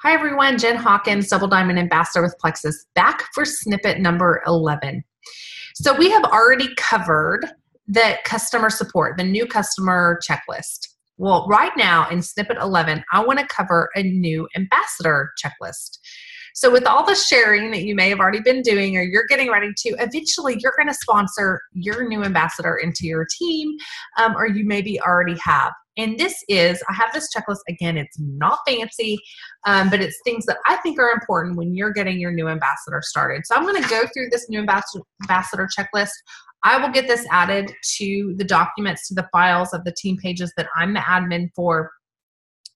Hi everyone, Jen Hawkins, Double Diamond Ambassador with Plexus, back for snippet number 11. So we have already covered the customer support, the new customer checklist. Well, right now in snippet 11, I want to cover a new ambassador checklist. So with all the sharing that you may have already been doing or you're getting ready to, eventually you're going to sponsor your new ambassador into your team, or you maybe already have. And I have this checklist, again, it's not fancy, but it's things that I think are important when you're getting your new ambassador started. So I'm going to go through this new ambassador checklist. I will get this added to the documents, to the files of the team pages that I'm the admin for.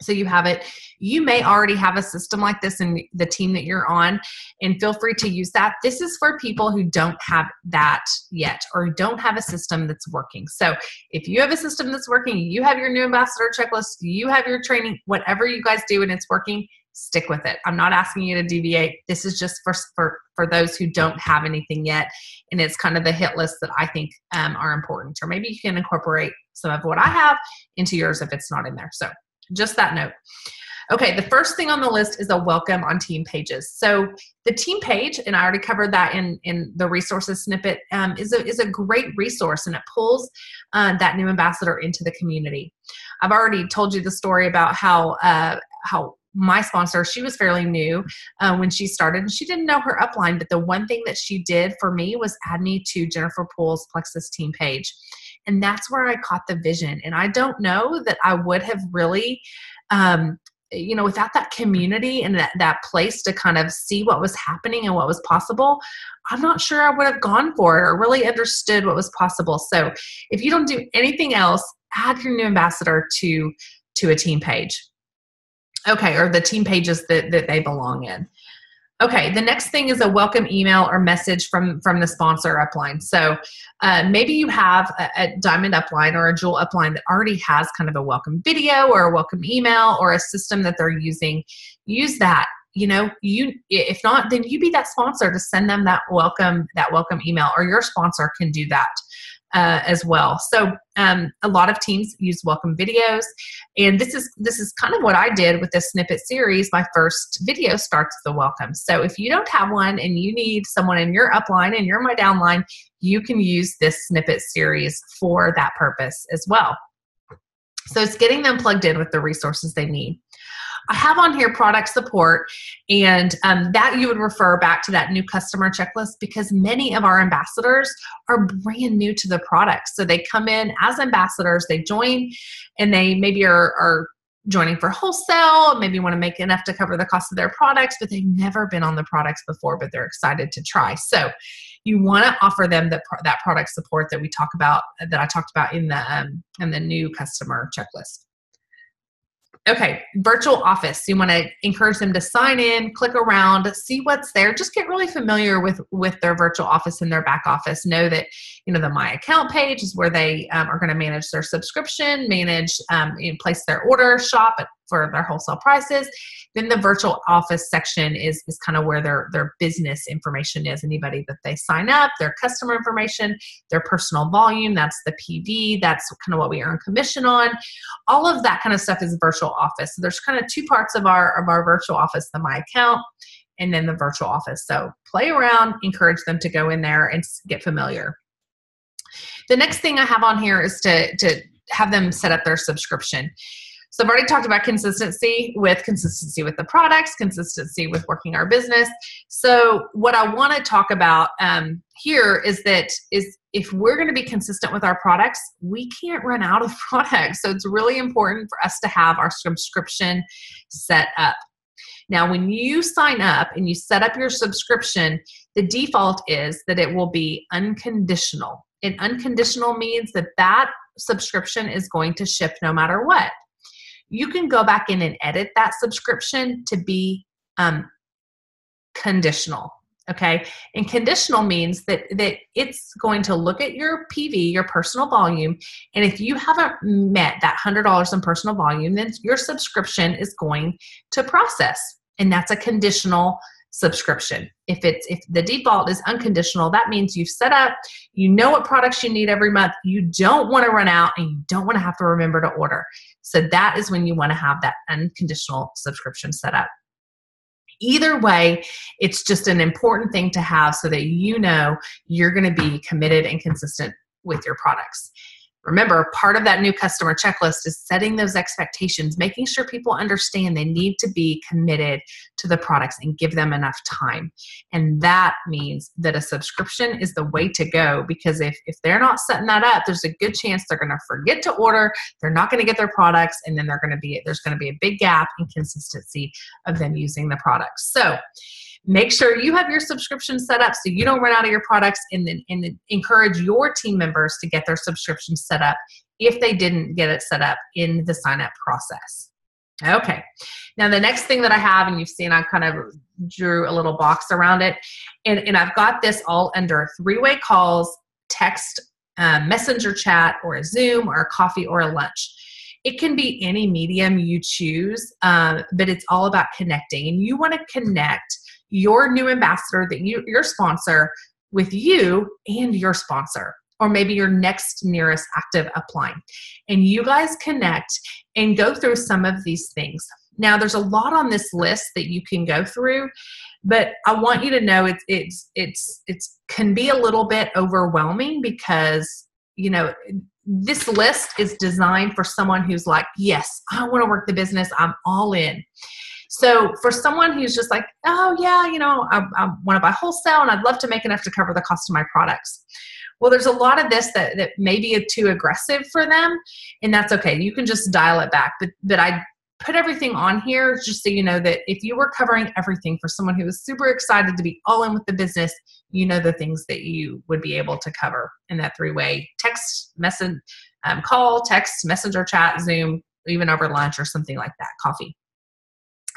So you have it. You may already have a system like this in the team that you're on, and feel free to use that. This is for people who don't have that yet or don't have a system that's working. So if you have a system that's working, you have your new ambassador checklist, you have your training, whatever you guys do and it's working, stick with it. I'm not asking you to deviate. This is just for those who don't have anything yet, and it's kind of the hit list that I think are important. Or maybe you can incorporate some of what I have into yours if it's not in there. So just that note. Okay, the first thing on the list is a welcome on team pages. So the team page, and I already covered that in the resources snippet, is a great resource, and it pulls that new ambassador into the community. I've already told you the story about how my sponsor, she was fairly new when she started, and she didn't know her upline, but the one thing that she did for me was add me to Jennifer Poole's Plexus team page. And that's where I caught the vision. And I don't know that I would have really, without that community and that place to kind of see what was happening and what was possible, I'm not sure I would have gone for it or really understood what was possible. So if you don't do anything else, add your new ambassador to a team page. Okay, or the team pages that they belong in. Okay, the next thing is a welcome email or message from the sponsor upline. So maybe you have a diamond upline or a jewel upline that already has kind of a welcome video or a welcome email or a system that they're using. Use that. If not, then you be that sponsor to send them that welcome email, or your sponsor can do that as well. So a lot of teams use welcome videos, and this is kind of what I did with this snippet series. My first video starts with a welcome. So if you don't have one and you need someone in your upline and you're my downline, you can use this snippet series for that purpose as well. So it's getting them plugged in with the resources they need. I have on here product support, and that you would refer back to that new customer checklist, because many of our ambassadors are brand new to the product. So they come in as ambassadors, they join, and they maybe are joining for wholesale, maybe want to make enough to cover the cost of their products, but they've never been on the products before, but they're excited to try. So you want to offer them that product support that I talked about in the new customer checklist. Okay, virtual office. You want to encourage them to sign in, click around, see what's there. Just get really familiar with their virtual office and their back office. Know that, the My Account page is where they are going to manage their subscription, place their order, shop for their wholesale prices. Then the virtual office section is kind of where their business information is. Anybody that they sign up, their customer information, their personal volume, that's the PV, that's kind of what we earn commission on. All of that kind of stuff is virtual office. So there's kind of two parts of our virtual office, the My Account and then the virtual office. So play around, encourage them to go in there and get familiar. The next thing I have on here is to have them set up their subscription. So I've already talked about consistency with the products, consistency with working our business. So what I want to talk about here is if we're going to be consistent with our products, we can't run out of products. So it's really important for us to have our subscription set up. Now, when you sign up and you set up your subscription, the default is that it will be unconditional. And unconditional means that subscription is going to ship no matter what. You can go back in and edit that subscription to be conditional, okay? And conditional means that it's going to look at your PV, your personal volume, and if you haven't met that $100 in personal volume, then your subscription is going to process, and that's a conditional subscription. If the default is unconditional, that means you've set up, you know what products you need every month, you don't want to run out, and you don't want to have to remember to order. So that is when you want to have that unconditional subscription set up. Either way, it's just an important thing to have so that you know you're going to be committed and consistent with your products. Remember, part of that new customer checklist is setting those expectations, making sure people understand they need to be committed to the products and give them enough time. And that means that a subscription is the way to go, because if they're not setting that up, there's a good chance they're going to forget to order, they're not going to get their products, and then there's going to be a big gap in consistency of them using the products. So make sure you have your subscription set up so you don't run out of your products, and then encourage your team members to get their subscription set up if they didn't get it set up in the sign-up process. Okay, now the next thing that I have, and you've seen I kind of drew a little box around it, and I've got this all under 3-way calls, text, messenger chat, or a Zoom, or a coffee, or a lunch. It can be any medium you choose, but it's all about connecting, and you want to connect your new ambassador, your sponsor, with you and your sponsor, or maybe your next nearest active upline. And you guys connect and go through some of these things. Now, there's a lot on this list that you can go through, but I want you to know it can be a little bit overwhelming, because this list is designed for someone who's like, yes, I want to work the business, I'm all in. So for someone who's just like, oh yeah, I want to buy wholesale and I'd love to make enough to cover the cost of my products. Well, there's a lot of this that may be too aggressive for them, and that's okay. You can just dial it back. But I put everything on here just so you know that if you were covering everything for someone who was super excited to be all in with the business, the things that you would be able to cover in that 3-way text, message, call, text, messenger, chat, Zoom, even over lunch or something like that, coffee.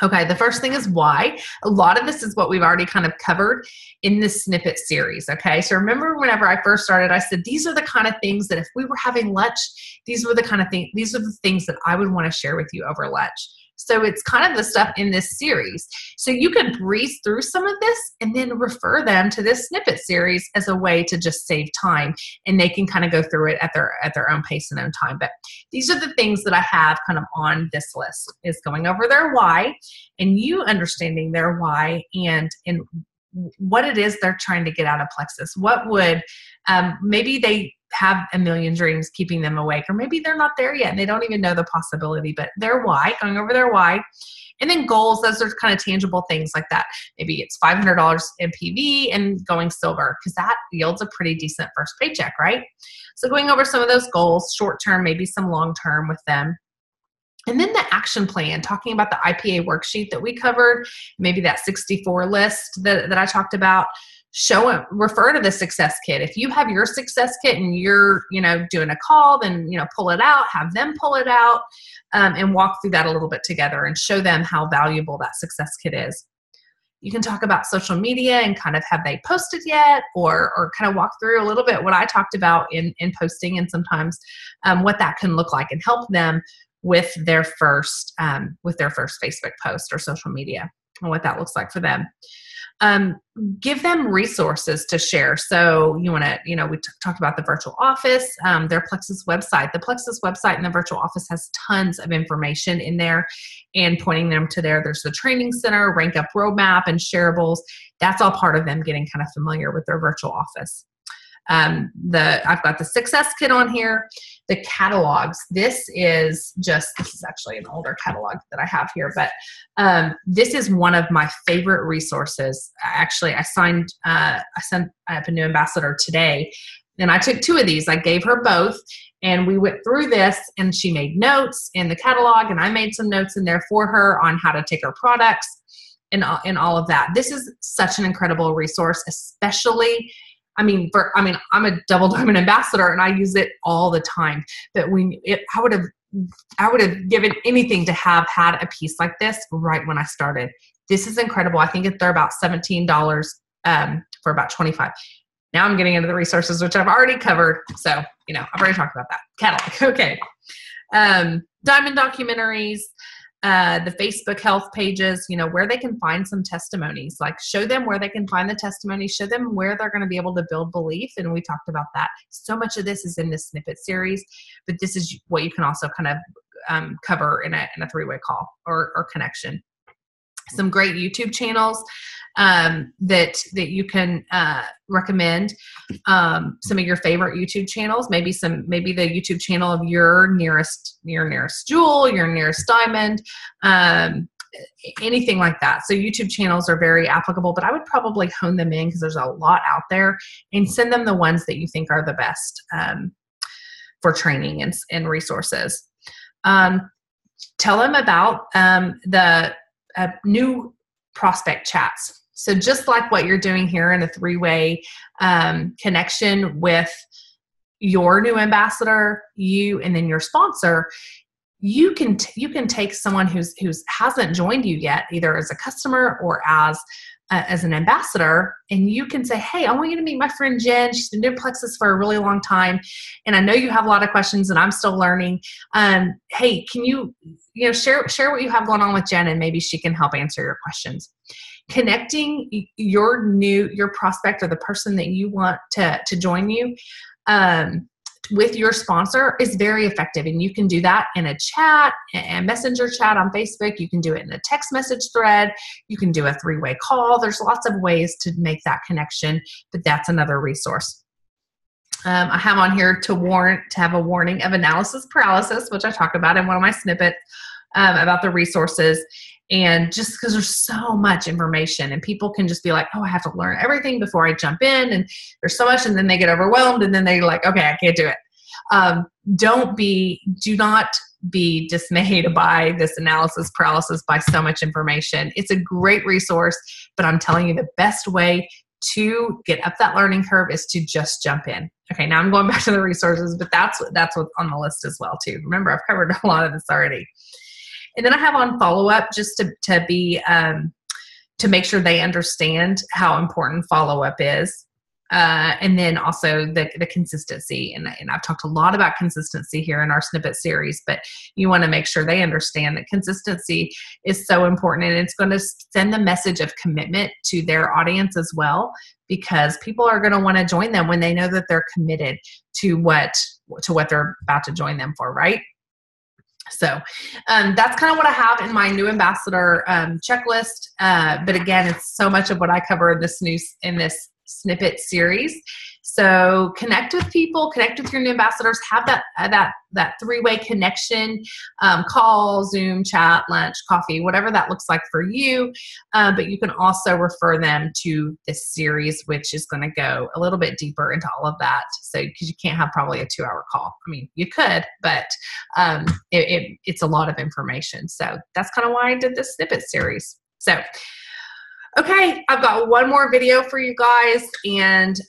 Okay, the first thing is why. A lot of this is what we've already kind of covered in this snippet series, okay? So remember whenever I first started, I said these are the kind of things that if we were having lunch, these are the things that I would want to share with you over lunch. So it's kind of the stuff in this series. So you can breeze through some of this and then refer them to this snippet series as a way to just save time, and they can kind of go through it at their own pace and own time. But these are the things that I have kind of on this list, is going over their why, and you understanding their why and what it is they're trying to get out of Plexus. What would, maybe they have a million dreams keeping them awake, or maybe they're not there yet and they don't even know the possibility, but their why, going over their why. And then goals, those are kind of tangible things like that. Maybe it's $500 in PV and going silver, because that yields a pretty decent first paycheck, right? So going over some of those goals, short term, maybe some long term with them. And then the action plan, talking about the IPA worksheet that we covered, maybe that 64 list that I talked about. Refer to the success kit. If you have your success kit and you're, doing a call, then, pull it out, have them pull it out, and walk through that a little bit together and show them how valuable that success kit is. You can talk about social media and kind of, have they posted yet, or kind of walk through a little bit what I talked about in posting, and sometimes what that can look like, and help them with their first Facebook post or social media, and what that looks like for them. Give them resources to share. So you want to, we talked about the virtual office, their Plexus website. The Plexus website and the virtual office has tons of information in there, and pointing them to there's the training center, rank up roadmap, and shareables. That's all part of them getting kind of familiar with their virtual office. I've got the success kit on here, the catalogs. This is actually an older catalog that I have here, but this is one of my favorite resources. Actually, I sent up a new ambassador today, and I took 2 of these. I gave her both, and we went through this, and she made notes in the catalog, and I made some notes in there for her on how to take her products and all of that. This is such an incredible resource, especially I'm a double diamond ambassador and I use it all the time. But I would have given anything to have had a piece like this right when I started. This is incredible. I think they're about $17 for about $25. Now I'm getting into the resources, which I've already covered. So, I've already talked about that. Catalog. Okay. Diamond documentaries, the Facebook health pages, where they can find some testimonies, like show them where they can find the testimonies, show them where they're going to be able to build belief. And we talked about that. So much of this is in this snippet series, but this is what you can also kind of cover in a 3-way call or connection. some great YouTube channels that you can recommend. Some of your favorite YouTube channels, maybe the YouTube channel of your nearest jewel, your nearest diamond, anything like that. So YouTube channels are very applicable, but I would probably hone them in because there's a lot out there, and send them the ones that you think are the best for training and resources. Tell them about the new prospect chats. So just like what you're doing here in a 3-way connection with your new ambassador, you, and then your sponsor, you can take someone who's hasn't joined you yet, either as a customer or as an ambassador, and you can say, hey, I want you to meet my friend Jen. She's been doing Plexus for a really long time, and I know you have a lot of questions, and I'm still learning. Hey, can you share what you have going on with Jen, and maybe she can help answer your questions. Connecting your prospect or the person that you want to join you with your sponsor is very effective. And you can do that in a chat, a messenger chat on Facebook. You can do it in a text message thread. You can do a 3-way call. There's lots of ways to make that connection, but that's another resource. I have on here to have a warning of analysis paralysis, which I talk about in one of my snippets about the resources. And just because there's so much information, and people can just be like, oh, I have to learn everything before I jump in, and there's so much, and then they get overwhelmed, and then they're like, okay, I can't do it. Do not be dismayed by this analysis paralysis, by so much information. It's a great resource, but I'm telling you, the best way to get up that learning curve is to just jump in. Okay, now I'm going back to the resources, but that's what's on the list as well too. Remember, I've covered a lot of this already. And then I have on follow-up just to make sure they understand how important follow-up is. And then also the consistency. And I've talked a lot about consistency here in our snippet series, but you want to make sure they understand that consistency is so important, and it's going to send the message of commitment to their audience as well, because people are going to want to join them when they know that they're committed to what they're about to join them for, right? So that's kind of what I have in my new ambassador checklist. But again, it's so much of what I cover in this snippet series. So connect with people, connect with your new ambassadors, have that 3-way connection, call, Zoom, chat, lunch, coffee, whatever that looks like for you. But you can also refer them to this series, which is going to go a little bit deeper into all of that. So, because you can't have probably a 2-hour call. I mean, you could, but it's a lot of information. So that's kind of why I did this snippet series. So, okay, I've got one more video for you guys, and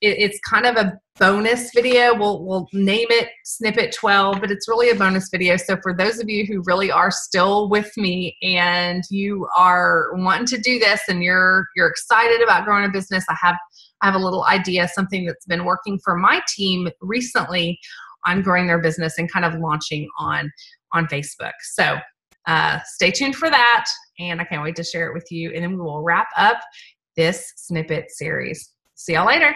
it's kind of a bonus video. We'll name it Snippet 12, but it's really a bonus video. So for those of you who really are still with me and you are wanting to do this and you're excited about growing a business, I have a little idea, something that's been working for my team recently on growing their business and kind of launching on Facebook. So stay tuned for that, and I can't wait to share it with you. And then we will wrap up this snippet series. See y'all later.